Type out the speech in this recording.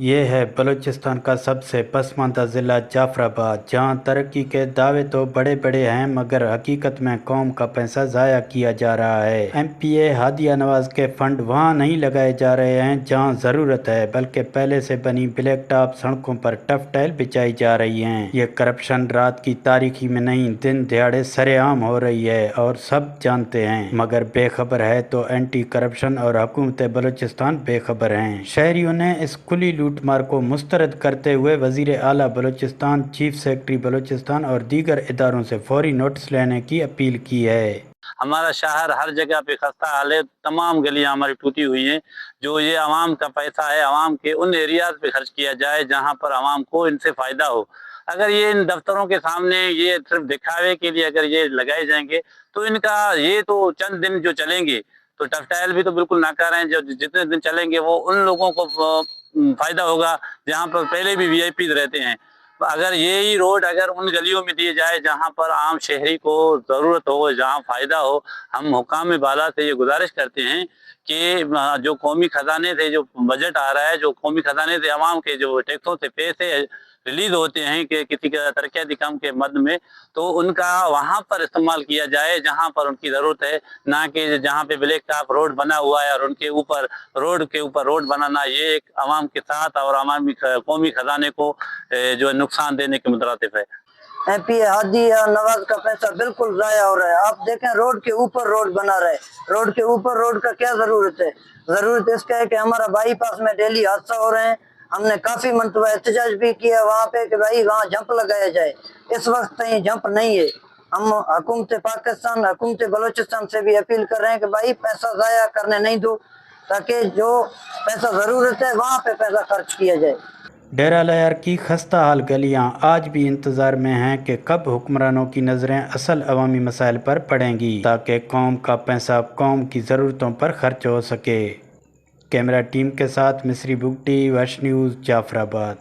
ये है बलूचिस्तान का सबसे पसमानदा ज़िला जाफराबाद, जहाँ तरक्की के दावे तो बड़े बड़े हैं मगर हकीकत में कौम का पैसा ज़ाया किया जा रहा है। एमपीए हादिया नवाज के फंड वहाँ नहीं लगाए जा रहे हैं जहाँ ज़रूरत है, बल्कि पहले से बनी ब्लैक टॉप सड़कों पर टफ टाइल बिछाई जा रही हैं। ये करप्शन रात की तारीखी में नहीं, दिन दिहाड़े सरेआम हो रही है और सब जानते हैं, मगर बेखबर है तो एंटी करप्शन और हुकूमत बलूचिस्तान बेखबर हैं। शहरियों ने इस खुली लूटमार को मुस्तरद करते हुए वज़ीर आला बलूचिस्तान, चीफ सेक्रेटरी बलूचिस्तान और दीगर इदारों से फौरी नोटिस लेने की अपील की है। हमारा शहर हर जगह पे खस्ता हाल है, तमाम गलियां हमारी टूटी हुई हैं। जो ये आवाम का पैसा है, आवाम के उन एरियाज पे खर्च किया जाए जहां पर आवाम को इनसे फ़ायदा हो। अगर ये इन दफ्तरों के सामने ये सिर्फ दिखावे के लिए अगर ये लगाए जाएंगे तो इनका ये तो चंद दिन जो चलेंगे, तो टफ्टाइल भी तो बिल्कुल ना कर रहे हैं। जो जितने दिन चलेंगे वो उन लोगों को फ़ायदा होगा जहाँ पर पहले भी वीआईपी रहते हैं। अगर यही रोड अगर उन गलियों में दिए जाए जहाँ पर आम शहरी को ज़रूरत हो, जहाँ फ़ायदा हो, हम हुकाम बाला से ये गुजारिश करते हैं कि जो कौमी खजाने से जो बजट आ रहा है, जो कौमी खजाने से आवाम के जो टैक्सों से पैसे रिलीज होते हैं कि किसी का तरक्याती काम के मद में, तो उनका वहाँ पर इस्तेमाल किया जाए जहाँ पर उनकी ज़रूरत है, ना कि जहाँ पे ब्लैक टॉप रोड बना हुआ है और उनके ऊपर रोड बनाना ये एक आवाम के साथ और आवामी कौमी खजाने को जो नुकसान देने के मुतरातिफ है। एमपी हादिया नवाज का पैसा बिल्कुल ज़ाया हो रहा है। आप देखें, रोड के ऊपर रोड बना रहे, रोड के ऊपर रोड का क्या ज़रूरत है? ज़रूरत इसका है कि हमारा बाईपास में डेली हादसा हो रहे हैं। हमने काफ़ी मरतबा एहतजाज भी किया वहाँ पे कि भाई वहाँ जंप लगाया जाए। इस वक्त कहीं जंप नहीं है। हम हुकूमत पाकिस्तान, हुकूमत बलूचिस्तान से भी अपील कर रहे हैं कि भाई पैसा ज़ाया करने नहीं दो, ताकि जो पैसा ज़रूरत है वहाँ पे पैसा खर्च किया जाए। डेरा लयार की खस्ता हाल गलियाँ आज भी इंतज़ार में हैं कि कब हुक्मरानों की नज़रें असल अवामी मसाइल पर पड़ेंगी, ताकि कौम का पैसा कौम की ज़रूरतों पर खर्च हो सके। कैमरा टीम के साथ मिस्री बुगटी, वश न्यूज़, जाफराबाद।